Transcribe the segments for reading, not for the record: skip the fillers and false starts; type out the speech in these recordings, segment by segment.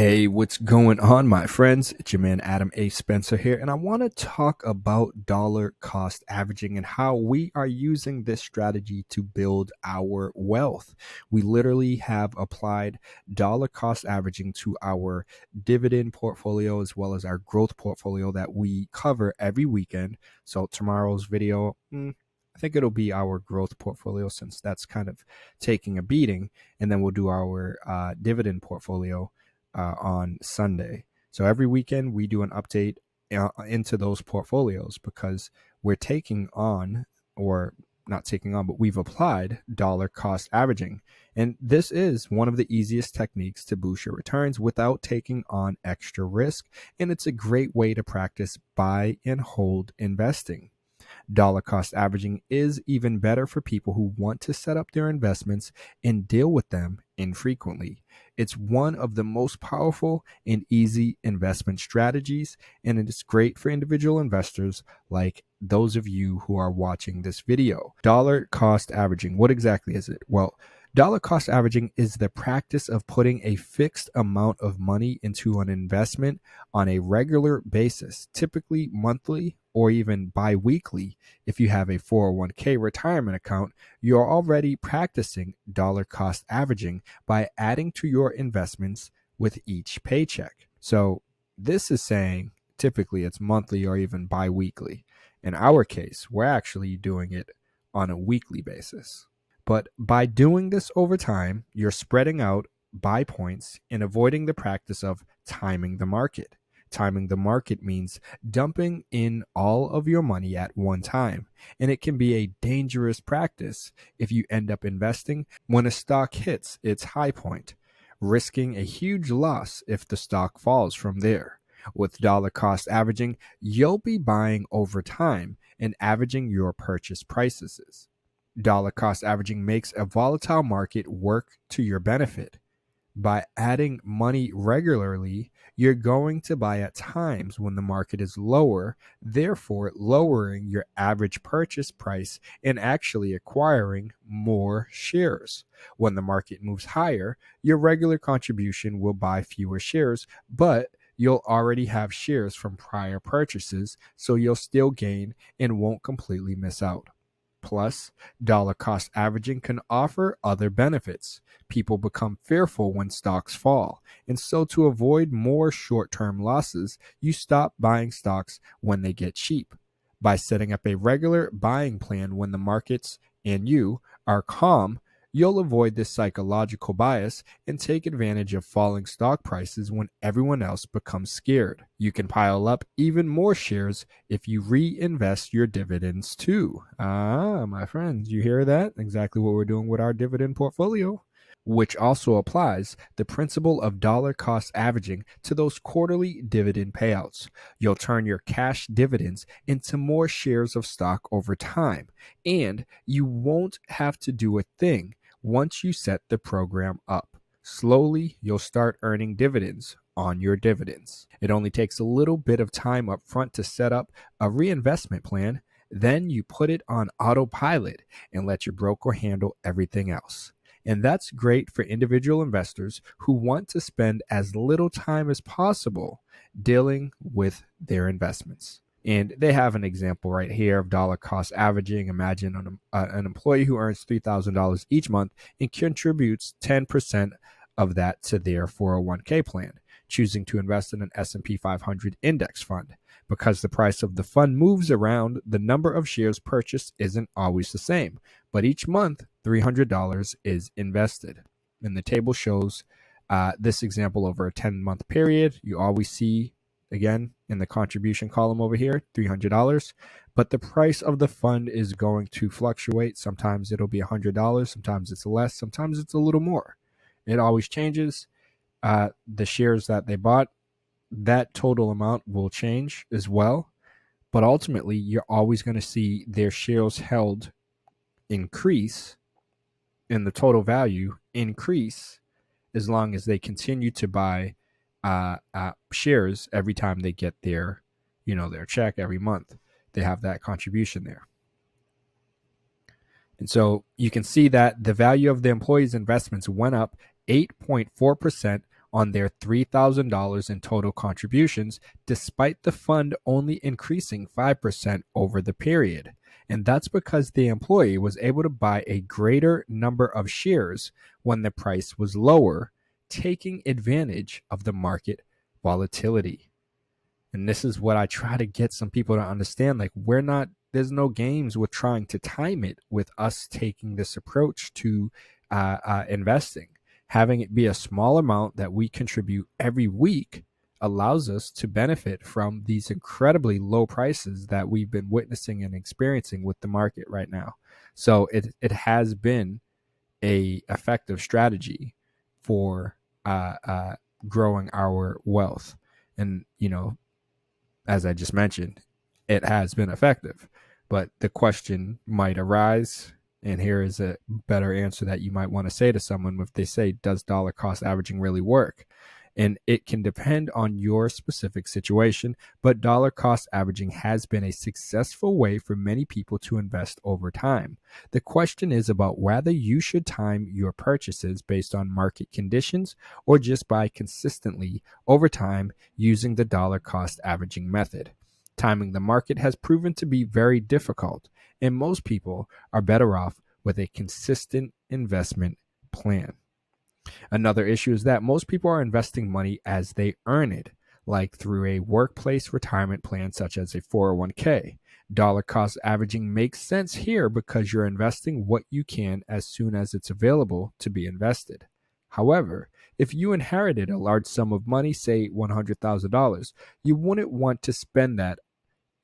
Hey, what's going on, my friends? It's your man Adam A. Spencer here, and I want to talk about dollar cost averaging and how we are using this strategy to build our wealth. We literally have applied dollar cost averaging to our dividend portfolio as well as our growth portfolio that we cover every weekend. So, tomorrow's video, I think it'll be our growth portfolio since that's kind of taking a beating, and then we'll do our dividend portfolio on Sunday. So every weekend we do an update into those portfolios because we're taking on, or not taking on, but we've applied dollar cost averaging. And this is one of the easiest techniques to boost your returns without taking on extra risk. And it's a great way to practice buy and hold investing. Dollar cost averaging is even better for people who want to set up their investments and deal with them infrequently. It's one of the most powerful and easy investment strategies, and it is great for individual investors like those of you who are watching this video. Dollar cost averaging, what exactly is it? Well, dollar cost averaging is the practice of putting a fixed amount of money into an investment on a regular basis, typically monthly or even bi-weekly. If you have a 401k retirement account, you're already practicing dollar cost averaging by adding to your investments with each paycheck. So this is saying typically it's monthly or even bi-weekly. In our case, we're actually doing it on a weekly basis. But by doing this over time, you're spreading out buy points and avoiding the practice of timing the market. Timing the market means dumping in all of your money at one time, and it can be a dangerous practice if you end up investing when a stock hits its high point, risking a huge loss if the stock falls from there. With dollar cost averaging, you'll be buying over time and averaging your purchase prices. Dollar cost averaging makes a volatile market work to your benefit. By adding money regularly, you're going to buy at times when the market is lower, therefore lowering your average purchase price and actually acquiring more shares. When the market moves higher, your regular contribution will buy fewer shares, but you'll already have shares from prior purchases, so you'll still gain and won't completely miss out. Plus, dollar cost averaging can offer other benefits. People become fearful when stocks fall, and so to avoid more short-term losses, you stop buying stocks when they get cheap. By setting up a regular buying plan when the markets and you are calm, you'll avoid this psychological bias and take advantage of falling stock prices when everyone else becomes scared. You can pile up even more shares if you reinvest your dividends too. My friends, you hear that? Exactly what we're doing with our dividend portfolio, which also applies the principle of dollar cost averaging to those quarterly dividend payouts. You'll turn your cash dividends into more shares of stock over time, and you won't have to do a thing once you set the program up. Slowly, you'll start earning dividends on your dividends. It only takes a little bit of time up front to set up a reinvestment plan. Then you put it on autopilot and let your broker handle everything else. And that's great for individual investors who want to spend as little time as possible dealing with their investments. And they have an example right here of dollar cost averaging. Imagine an employee who earns $3,000 each month and contributes 10% of that to their 401k plan, choosing to invest in an S&P 500 index fund. Because the price of the fund moves around, the number of shares purchased isn't always the same, but each month, $300 is invested. And the table shows this example over a 10-month period. You always see, again, in the contribution column over here, $300, but the price of the fund is going to fluctuate. Sometimes it'll be $100, sometimes it's less, sometimes it's a little more. It always changes. The shares that they bought, that total amount will change as well, but ultimately you're always going to see their shares held increase and the total value increase as long as they continue to buy shares every time they get their check every month. They have that contribution there. And so you can see that the value of the employees' investments went up 8.4% on their $3,000 in total contributions, despite the fund only increasing 5% over the period. And that's because the employee was able to buy a greater number of shares when the price was lower, taking advantage of the market volatility. And this is what I try to get some people to understand. Like, there's no games with trying to time it with us taking this approach to investing. Having it be a small amount that we contribute every week allows us to benefit from these incredibly low prices that we've been witnessing and experiencing with the market right now. So it has been a effective strategy for growing our wealth. And, as I just mentioned, it has been effective. But the question might arise, and here is a better answer that you might want to say to someone if they say, does dollar cost averaging really work? And it can depend on your specific situation, but dollar cost averaging has been a successful way for many people to invest over time. The question is about whether you should time your purchases based on market conditions or just buy consistently over time using the dollar cost averaging method. Timing the market has proven to be very difficult, and most people are better off with a consistent investment plan. Another issue is that most people are investing money as they earn it, like through a workplace retirement plan such as a 401k. Dollar cost averaging makes sense here because you're investing what you can as soon as it's available to be invested. However, if you inherited a large sum of money, say $100,000, you wouldn't want to spend that.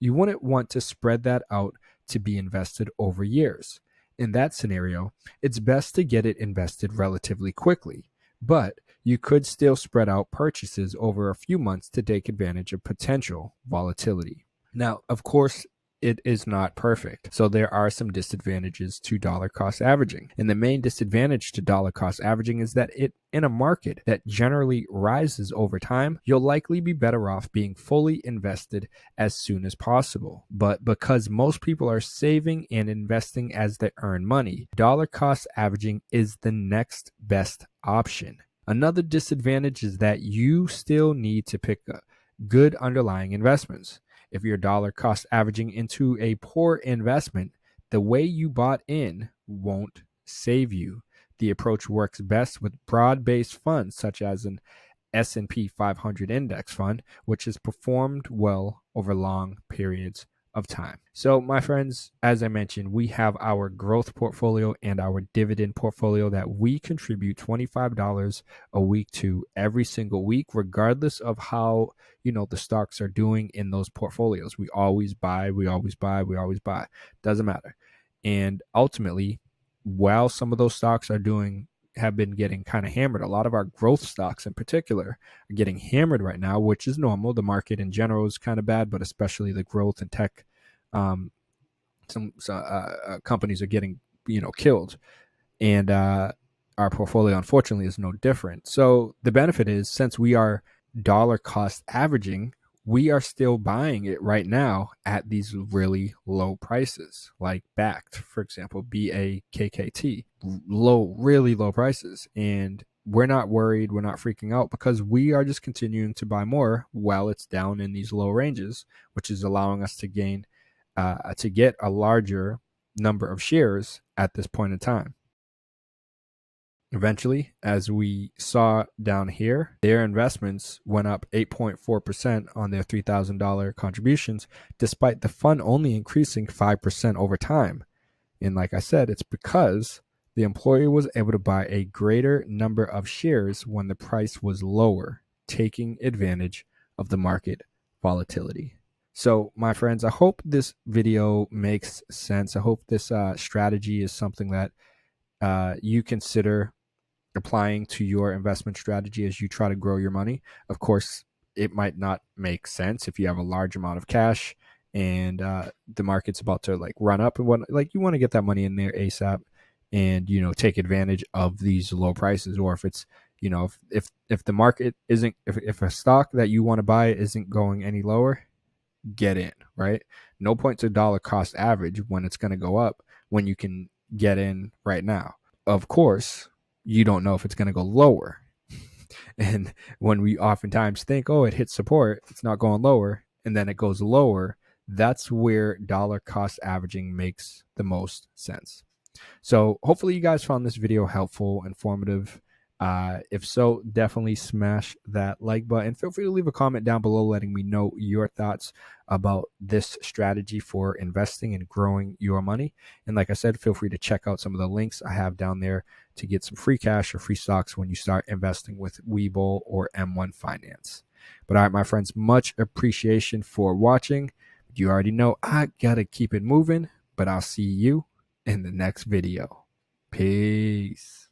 You wouldn't want to spread that out to be invested over years. In that scenario, it's best to get it invested relatively quickly, but you could still spread out purchases over a few months to take advantage of potential volatility. Now, of course, it is not perfect. So there are some disadvantages to dollar cost averaging. And the main disadvantage to dollar cost averaging is that in a market that generally rises over time, you'll likely be better off being fully invested as soon as possible. But because most people are saving and investing as they earn money, dollar cost averaging is the next best option. Another disadvantage is that you still need to pick up good underlying investments. If you're dollar cost averaging into a poor investment, the way you bought in won't save you. The approach works best with broad-based funds such as an S&P 500 index fund, which has performed well over long periods of time. So, my friends, as I mentioned, we have our growth portfolio and our dividend portfolio that we contribute $25 a week to every single week, regardless of how the stocks are doing in those portfolios. We always buy. Doesn't matter. And ultimately, while some of those stocks have been getting kind of hammered, a lot of our growth stocks in particular are getting hammered right now, which is normal. The market in general is kind of bad, but especially the growth and tech, some companies are getting killed, and our portfolio unfortunately is no different. So the benefit is, since we are dollar cost averaging, we are still buying it right now at these really low prices, like BACT, for example, BAKKT, really low prices. And we're not worried, we're not freaking out, because we are just continuing to buy more while it's down in these low ranges, which is allowing us to get a larger number of shares at this point in time. Eventually, as we saw down here, their investments went up 8.4% on their $3,000 contributions, despite the fund only increasing 5% over time. And like I said, it's because the employee was able to buy a greater number of shares when the price was lower, taking advantage of the market volatility. So, my friends, I hope this video makes sense. I hope this strategy is something that you consider applying to your investment strategy as you try to grow your money. Of course, it might not make sense if you have a large amount of cash and the market's about to run up and you want to get that money in there ASAP and take advantage of these low prices. Or if it's if the market isn't, if a stock that you want to buy isn't going any lower, get in, right? No point to dollar cost average when it's going to go up when you can get in right now. Of course, you don't know if it's going to go lower. And when we oftentimes think, oh, it hits support, it's not going lower, and then it goes lower, that's where dollar cost averaging makes the most sense. So hopefully you guys found this video helpful, informative. If so, definitely smash that like button. Feel free to leave a comment down below letting me know your thoughts about this strategy for investing and growing your money. And like I said, feel free to check out some of the links I have down there to get some free cash or free stocks when you start investing with Webull or M1 Finance. But all right, my friends, much appreciation for watching. You already know I gotta keep it moving, but I'll see you in the next video. Peace.